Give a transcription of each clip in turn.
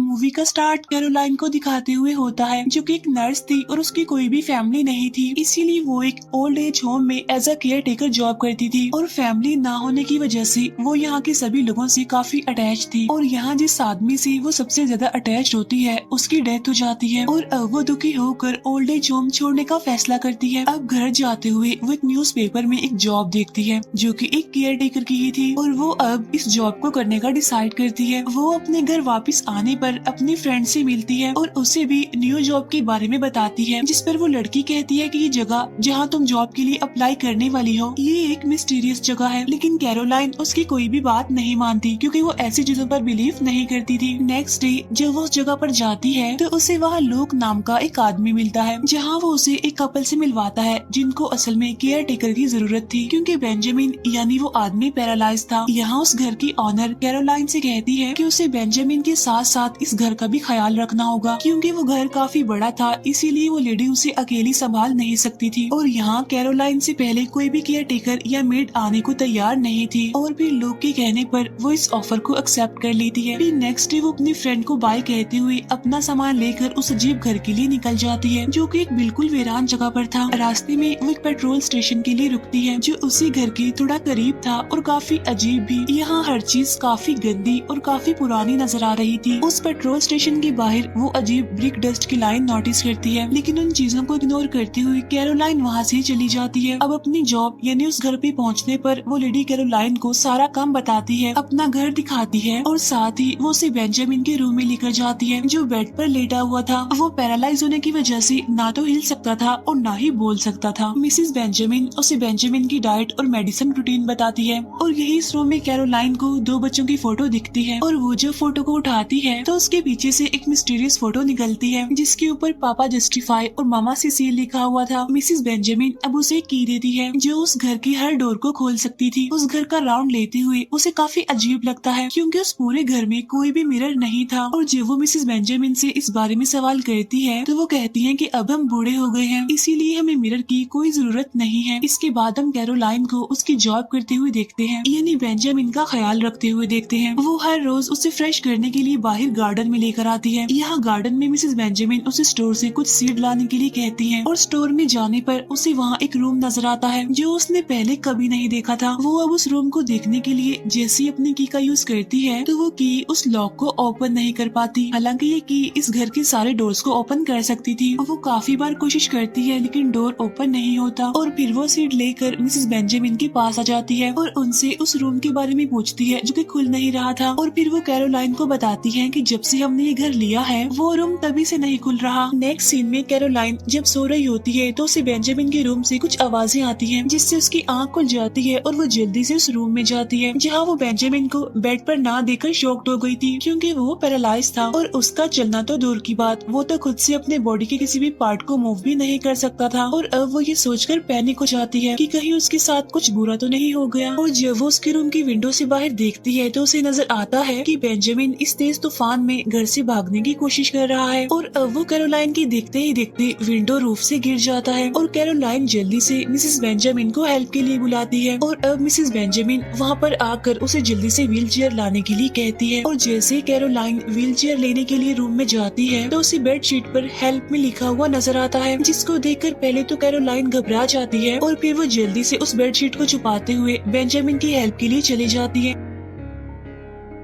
Movie का start Caroline को दिखाते हुए होता है, जो कि एक नर्स थी और उसकी कोई भी फैमिली नहीं थी। इसीलिए वो एक ओल्ड एज होम में as a caretaker job करती थी और फैमिली ना होने की वजह से वो यहाँ के सभी लोगों से काफी अटैच थी। और यहाँ जिस आदमी से वो सबसे ज्यादा अटैच होती है उसकी डेथ हो जाती है और अब वो दुखी होकर ओल्ड एज होम छोड़ने का फैसला करती है। अब घर जाते हुए वो एक न्यूज़पेपर में एक जॉब देखती है जो कि एक केयर टेकर की ही थी और वो अब इस जॉब को करने का डिसाइड करती है। वो अपने घर वापस आने पर अपनी फ्रेंड से मिलती है और उसे भी न्यू जॉब के बारे में बताती है, जिस पर वो लड़की कहती है कि ये जगह जहाँ तुम जॉब के लिए अप्लाई करने वाली हो ये एक मिस्टीरियस जगह है। लेकिन कैरोलाइन उसकी कोई भी बात नहीं मानती क्योंकि वो ऐसी चीजों पर बिलीव नहीं करती थी। नेक्स्ट डे जब वो उस जगह पर जाती है तो उसे वहाँ लूक नाम का एक आदमी मिलता है, जहाँ वो उसे एक कपल से मिलवाता है जिनको असल में केयर टेकर की जरूरत थी क्योंकि बेंजामिन यानी वो आदमी पैरालाइज था। यहाँ उस घर की ऑनर कैरोलाइन से कहती है कि उसे बेंजामिन के साथ साथ इस घर का भी ख्याल रखना होगा क्योंकि वो घर काफी बड़ा था, इसीलिए वो लेडी उसे अकेली संभाल नहीं सकती थी। और यहाँ कैरोलाइन से पहले कोई भी केयर टेकर या मेड आने को तैयार नहीं थी और फिर लोग के कहने पर वो इस ऑफर को एक्सेप्ट कर लेती है। फिर नेक्स्ट डे वो अपनी फ्रेंड को बाय कहते हुए अपना सामान लेकर उस अजीब घर के लिए निकल जाती है जो कि एक बिल्कुल वीरान जगह पर था। रास्ते में वो एक पेट्रोल स्टेशन के लिए रुकती है जो उसी घर के थोड़ा करीब था और काफी अजीब भी। यहाँ हर चीज काफी गंदी और काफी पुरानी नजर आ रही थी। उस पेट्रोल स्टेशन के बाहर वो अजीब ब्रिक डस्ट की लाइन नोटिस करती है, लेकिन उन चीजों को इग्नोर करते हुए कैरोलाइन वहाँ से चली जाती है। अब अपनी जॉब यानी उस घर पे पहुँचने पर वो लेडी कैरोलाइन को सारा काम बताती है, अपना घर दिखाती है और साथ ही वो उसे बेंजामिन के रूम में लेकर जाती है जो बेड पर लेटा हुआ था। वो पैरालाइज होने की वजह से ना तो हिल सकता था और ना ही बोल सकता था। मिसिस बेंजामिन उसे बेंजामिन की डाइट और मेडिसिन रूटीन बताती है और यही इस रूम में कैरोलाइन को 2 बच्चों की फोटो दिखती है और वो जब फोटो को उठाती है तो उसके पीछे से एक मिस्टीरियस फोटो निकलती है जिसके ऊपर पापा जस्टिफाई और मामा सिसिल लिखा हुआ था। मिसिस बेंजामिन अब उसे की देती है जो उस घर की हर डोर को खोल सकती थी। उस घर का राउंड लेते हुए उसे काफी अजीब लगता है क्योंकि उस पूरे घर में कोई भी मिरर नहीं था और जब वो मिसिस बेंजामिन से इस बारे में सवाल करती है तो वो कहती है कि अब हम बूढ़े हो गए हैं इसीलिए हमें मिरर की कोई जरूरत नहीं है। इसके बाद हम कैरोलाइन को उसकी जॉब करते हुए देखते हैं, यानी बेंजामिन का ख्याल रखते हुए देखते हैं। वो हर रोज उसे फ्रेश करने के लिए बाहर गार्डन में लेकर आती है। यहाँ गार्डन में मिसेस बेंजामिन उसे स्टोर से कुछ सीड लाने के लिए कहती है और स्टोर में जाने पर उसे वहाँ एक रूम नजर आता है जो उसने पहले कभी नहीं देखा था। वो अब उस रूम को देखने के लिए जैसे ही अपनी की का यूज करती है तो वो की उस लॉक को ओपन नहीं कर पाती। हालांकि ये की इस घर के सारे डोर्स को ओपन कर सकती थी। वो काफी बार कोशिश करती है लेकिन डोर ओपन नहीं होता और फिर वो सीड लेकर मिसेस बेंजामिन के पास आ जाती है और उनसे उस रूम के बारे में पूछती है जो कि खुल नहीं रहा था। और फिर वो कैरोलाइन को बताती है कि जब से हमने ये घर लिया है वो रूम तभी से नहीं खुल रहा। नेक्स्ट सीन में कैरोलाइन जब सो रही होती है तो उसे बेंजामिन के रूम से कुछ आवाजें आती हैं जिससे उसकी आंख खुल जाती है और वो जल्दी से उस रूम में जाती है जहाँ वो बेंजामिन को बेड पर ना देखकर शॉक्ड हो गई थी क्योंकि वो पैरालाइज था और उसका चलना तो दूर की बात, वो तो खुद से अपने बॉडी के किसी भी पार्ट को मूव भी नहीं कर सकता था। और अब वो ये सोचकर पैनिक हो जाती है कि कहीं उसके साथ कुछ बुरा तो नहीं हो गया। और जब वो उसके रूम की विंडो से बाहर देखती है तो उसे नजर आता है कि बेंजामिन इस तेज तूफान में घर से भागने की कोशिश कर रहा है और अब वो कैरोलाइन की देखते ही देखते विंडो रूफ से गिर जाता है और कैरोलाइन जल्दी से मिसेस बेंजामिन को हेल्प के लिए बुलाती है और अब मिसेस बेंजामिन वहाँ पर आकर उसे जल्दी से व्हील चेयर लाने के लिए कहती है। और जैसे कैरोलाइन व्हील चेयर लेने के लिए रूम में जाती है तो उसे बेडशीट पर हेल्प में लिखा हुआ नजर आता है जिसको देखकर पहले तो कैरोलाइन घबरा जाती है और फिर वो जल्दी से उस बेडशीट को छुपाते हुए बेंजामिन की हेल्प के लिए चली जाती है।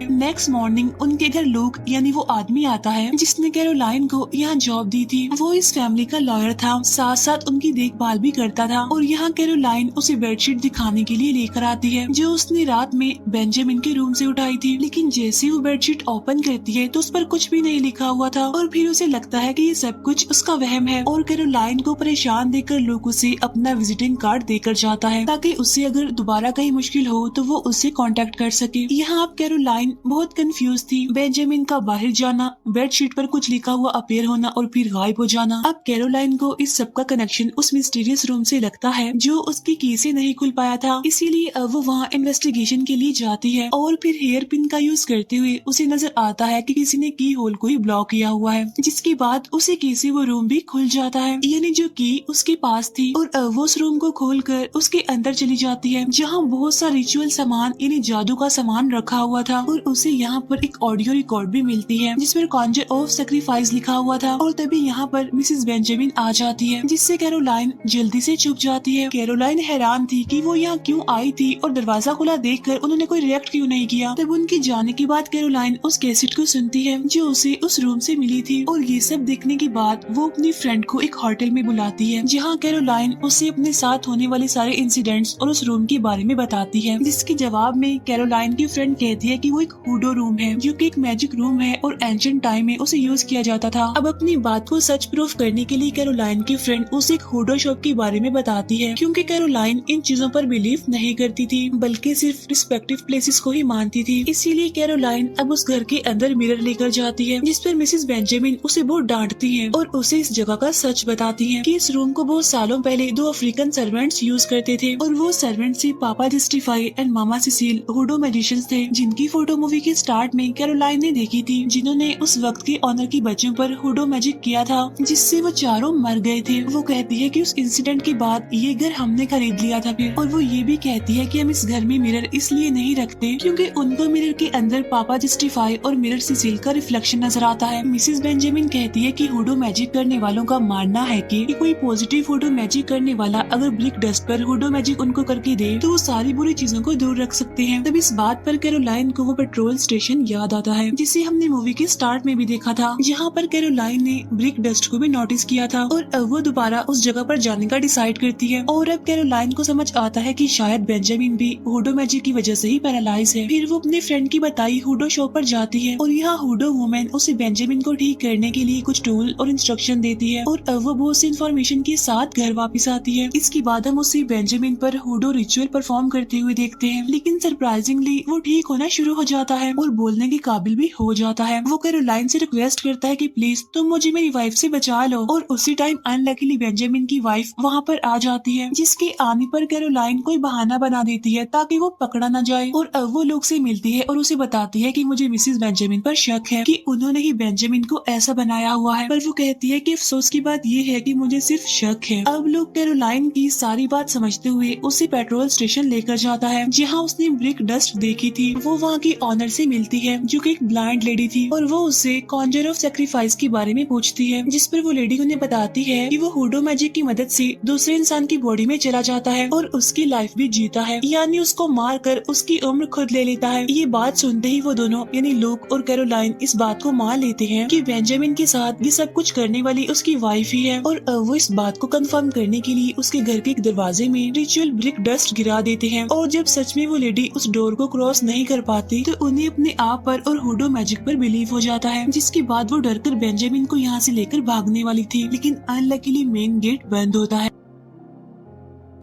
नेक्स्ट मॉर्निंग उनके घर लूक यानी वो आदमी आता है जिसने कैरोलाइन को यहाँ जॉब दी थी। वो इस फैमिली का लॉयर था, साथ साथ उनकी देखभाल भी करता था और यहाँ कैरोलाइन उसे बेडशीट दिखाने के लिए लेकर आती है जो उसने रात में बेंजामिन के रूम से उठाई थी। लेकिन जैसे वो बेडशीट ओपन करती है तो उस पर कुछ भी नहीं लिखा हुआ था और फिर उसे लगता है कि ये सब कुछ उसका वहम है और कैरोलाइन को परेशान देखकर लूक उसे अपना विजिटिंग कार्ड देकर जाता है ताकि उसे अगर दोबारा कहीं मुश्किल हो तो वो उससे कांटेक्ट कर सके। यहाँ आप कैरोलाइन कैरोलाइन बहुत कंफ्यूज थी। बेंजामिन का बाहर जाना, बेडशीट पर कुछ लिखा हुआ अपीयर होना और फिर गायब हो जाना। अब कैरोलाइन को इस सब का कनेक्शन उस मिस्टीरियस रूम से लगता है जो उसकी की से नहीं खुल पाया था, इसीलिए अब वो वहाँ इन्वेस्टिगेशन के लिए जाती है और फिर हेयर पिन का यूज करते हुए उसे नजर आता है कि किसी ने की होल को ही ब्लॉक किया हुआ है, जिसके बाद उसी की से वो रूम भी खुल जाता है, यानी जो की उसके पास थी। और अब वो उस रूम को खोलकर उसके अंदर चली जाती है जहाँ बहुत सा रिचुअल सामान यानी जादू का सामान रखा हुआ था और उसे यहाँ पर एक ऑडियो रिकॉर्ड भी मिलती है जिसमें कॉन्जर ऑफ सैक्रिफाइस लिखा हुआ था। और तभी यहाँ पर मिसेस बेंजामिन आ जाती है जिससे कैरोलाइन जल्दी से चुप जाती है। कैरोलाइन हैरान थी कि वो यहाँ क्यों आई थी और दरवाजा खुला देखकर उन्होंने कोई रिएक्ट क्यों नहीं किया। तब उनके जाने के बाद कैरोलाइन उस कैसेट को सुनती है जो उसे उस रूम से मिली थी और ये सब देखने के बाद वो अपनी फ्रेंड को एक होटल में बुलाती है जहाँ कैरोलाइन उसे अपने साथ होने वाले सारे इंसिडेंट्स और उस रूम के बारे में बताती है, जिसके जवाब में कैरोलाइन की फ्रेंड कहती है कि वो एक हुडो रूम है जो कि एक मैजिक रूम है और एंशिएंट टाइम में उसे यूज किया जाता था। अब अपनी बात को सच प्रूफ करने के लिए कैरोलाइन की फ्रेंड उसे एक हुडो शॉप के बारे में बताती है, क्योंकि कैरोलाइन इन चीजों पर बिलीव नहीं करती थी बल्कि सिर्फ रिस्पेक्टिव प्लेसेस को ही मानती थी। इसीलिए कैरोलाइन अब उस घर के अंदर मिरर लेकर जाती है जिस पर मिसेस बेंजामिन उसे बहुत डांटती है और उसे इस जगह का सच बताती है कि इस रूम को बहुत सालों पहले 2 अफ्रीकन सर्वेंट्स यूज करते थे और वो सर्वेंट्स ही पापा जस्टिफाई एंड मामा सिसिल हुडो मैजिशियंस थे, जिनकी फोटो मूवी के स्टार्ट में कैरोलाइन ने देखी थी, जिन्होंने उस वक्त के ऑनर की बच्चों पर हुडो मैजिक किया था जिससे वो चारों मर गए थे। वो कहती है कि उस इंसिडेंट के बाद ये घर हमने खरीद लिया था फिर, और वो ये भी कहती है कि हम इस घर में मिरर इसलिए नहीं रखते क्योंकि उनको मिरर के अंदर पापा जस्टिफाई और मिरर सिसिल का रिफ्लेक्शन नजर आता है। मिसेस बेंजामिन कहती है कि हुडो मैजिक करने वालों का मानना है कि कोई पॉजिटिव हुडो मैजिक करने वाला अगर ब्रिक डस्ट पर हुडो मैजिक उनको करके दे तो वो सारी बुरी चीजों को दूर रख सकते हैं। तब इस बात पर कैरोलाइन को वो पेट्रोल स्टेशन याद आता है जिसे हमने मूवी के स्टार्ट में भी देखा था, जहाँ पर कैरोलाइन ने ब्रिक डस्ट को भी नोटिस किया था और अब वो दोबारा उस जगह पर जाने का डिसाइड करती है। और अब कैरोलाइन को समझ आता है कि शायद बेंजामिन भी हुडो मैजिक की वजह से ही पैरालाइज है। फिर वो अपने फ्रेंड की बताई हुडो शॉप पर जाती है और यहाँ हुडो वुमेन उसे बेंजामिन को ठीक करने के लिए कुछ टूल और इंस्ट्रक्शन देती है और अब वो बहुत सी इन्फॉर्मेशन के साथ घर वापस आती है। इसके बाद हम उसे बेंजामिन पर हुडो रिचुअल परफॉर्म करते हुए देखते हैं, लेकिन सरप्राइजिंगली वो ठीक होना शुरू हो जाता है और बोलने के काबिल भी हो जाता है। वो कैरोलाइन से रिक्वेस्ट करता है कि प्लीज तुम मुझे मेरी वाइफ से बचा लो, और उसी टाइम अनलकीली बेंजामिन की वाइफ वहाँ पर आ जाती है, जिसके आने पर कैरोलाइन कोई बहाना बना देती है ताकि वो पकड़ा न जाए। और अब वो लोग से मिलती है और उसे बताती है कि मुझे मिसेस बेंजामिन पर शक है कि उन्होंने ही बेंजामिन को ऐसा बनाया हुआ है, पर वो कहती है कि अफसोस की बात ये है कि मुझे सिर्फ शक है। अब लोग कैरोलाइन की सारी बात समझते हुए उसे पेट्रोल स्टेशन लेकर जाता है जहाँ उसने ब्रिक डस्ट देखी थी। वो वहाँ की ऑनर से मिलती है जो कि एक ब्लाइंड लेडी थी और वो उससे कॉन्जर ऑफ सैक्रिफाइस के बारे में पूछती है, जिस पर वो लेडी उन्हें बताती है कि वो हुडो मैजिक की मदद से दूसरे इंसान की बॉडी में चला जाता है और उसकी लाइफ भी जीता है, यानी उसको मार कर उसकी उम्र खुद ले लेता है। ये बात सुनते ही वो दोनों यानी लूक और कैरोलाइन इस बात को मान लेते हैं कि बेंजामिन के साथ ये सब कुछ करने वाली उसकी वाइफ ही है, और वो इस बात को कंफर्म करने के लिए उसके घर के एक दरवाजे में रिचुअल ब्रिक डस्ट गिरा देते हैं। और जब सच में वो लेडी उस डोर को क्रॉस नहीं कर पाती तो उन्हें अपने आप पर और हुडो मैजिक पर बिलीव हो जाता है, जिसके बाद वो डरकर बेंजामिन को यहाँ से लेकर भागने वाली थी, लेकिन अनलकीली मेन गेट बंद होता है।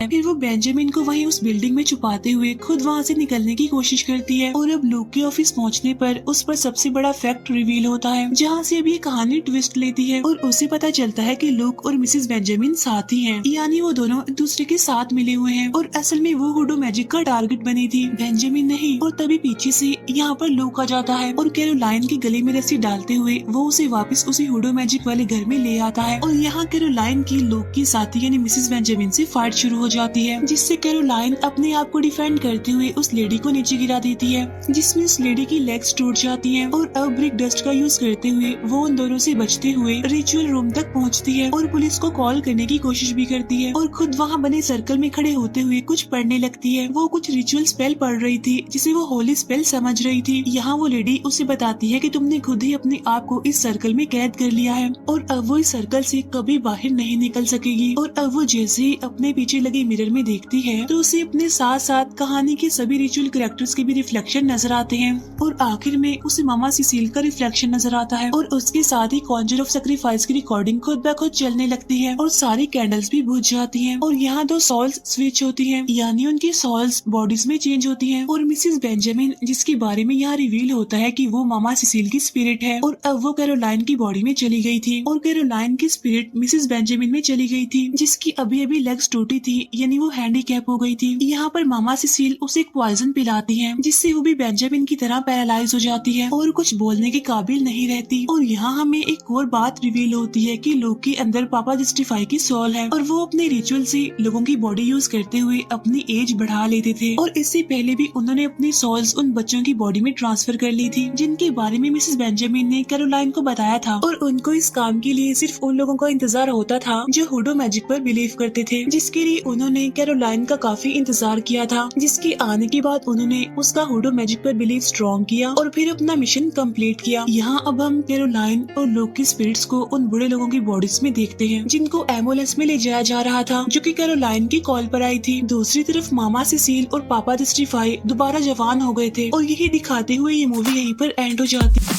फिर वो बेंजामिन को वहीं उस बिल्डिंग में छुपाते हुए खुद वहाँ से निकलने की कोशिश करती है। और अब लूक के ऑफिस पहुँचने पर उस पर सबसे बड़ा फैक्ट रिवील होता है, जहाँ से अब ये कहानी ट्विस्ट लेती है और उसे पता चलता है कि लूक और मिसेस बेंजामिन साथ ही हैं, यानी वो दोनों एक दूसरे के साथ मिले हुए हैं और असल में वो हुडो मैजिक का टारगेट बनी थी, बेंजामिन नहीं। और तभी पीछे से यहाँ पर लूक आ जाता है और कैरोलाइन के गले में रस्सी डालते हुए वो उसे वापस उसी हुडो मैजिक वाले घर में ले आता है। और यहाँ कैरोलाइन की लूक की साथी यानी मिसेस बेंजामिन से फाइट शुरू हो जाती है, जिससे कैरोलाइन अपने आप को डिफेंड करते हुए उस लेडी को नीचे गिरा देती है, जिसमें उस लेडी की लेग्स टूट जाती हैं। और अब ब्रिक डस्ट का यूज करते हुए वो उन दोनों से बचते हुए रिचुअल रूम तक पहुंचती है और पुलिस को कॉल करने की कोशिश भी करती है और खुद वहां बने सर्कल में खड़े होते हुए कुछ पढ़ने लगती है। वो कुछ रिचुअल स्पेल पढ़ रही थी जिसे वो होली स्पेल समझ रही थी। यहाँ वो लेडी उसे बताती है कि तुमने खुद ही अपने आप को इस सर्कल में कैद कर लिया है और अब वो इस सर्कल से कभी बाहर नहीं निकल सकेगी। और अब वो जैसे ही अपने पीछे लगे के मिरर में देखती है तो उसे अपने साथ साथ कहानी के सभी रिचुअल कैरेक्टर्स के भी रिफ्लेक्शन नजर आते हैं और आखिर में उसे मामा सिसिल का रिफ्लेक्शन नजर आता है और उसके साथ ही कॉन्जर ऑफ सैक्रिफाइस की रिकॉर्डिंग खुद ब खुद चलने लगती है और सारी कैंडल्स भी बुझ जाती हैं और यहाँ 2 सोल्स स्विच होती हैं, यानी उनकी सोल्स बॉडीज में चेंज होती हैं और मिसेस बेंजामिन जिसके बारे में यहाँ रिवील होता है कि वो मामा सिसिल की स्पिरिट है और अब वो कैरोलाइन की बॉडी में चली गई थी और कैरोलाइन की स्पिरिट मिसेस बेंजामिन में चली गई थी जिसकी अभी अभी लेग्स टूटी थी, यानी वो हैंडीकैप हो गई थी। यहाँ पर मामा सिसिल उसे एक पॉइजन पिलाती है जिससे वो भी बेंजामिन की तरह पैरालाइज हो जाती है और कुछ बोलने के काबिल नहीं रहती। और यहाँ हमें एक और बात रिवील होती है कि लोग के अंदर पापा जस्टिफाई की सोल है और वो अपने रिचुअल से लोगों की बॉडी यूज करते हुए अपनी एज बढ़ा लेते थे और इससे पहले भी उन्होंने अपनी सोल्स उन बच्चों की बॉडी में ट्रांसफर कर ली थी जिनके बारे में मिसेस बेंजामिन ने कैरोलाइन को बताया था और उनको इस काम के लिए सिर्फ उन लोगों का इंतजार होता था जो हुडो मैजिक पर बिलीव करते थे, जिसके लिए उन्होंने कैरोलाइन का काफी इंतजार किया था, जिसके आने के बाद उन्होंने उसका हुडो मैजिक पर बिलीव स्ट्रॉन्ग किया और फिर अपना मिशन कंप्लीट किया। यहाँ अब हम कैरोलाइन और लोग की स्पिरिट्स को उन बुरे लोगों की बॉडीज में देखते हैं जिनको एम्बुलेंस में ले जाया जा रहा था जो कि कैरोलाइन की कॉल पर आई थी। दूसरी तरफ मामा सिसिल और पापा जस्टिफाई दोबारा जवान हो गए थे और यही दिखाते हुए ये मूवी यहीं पर एंड हो जाती है।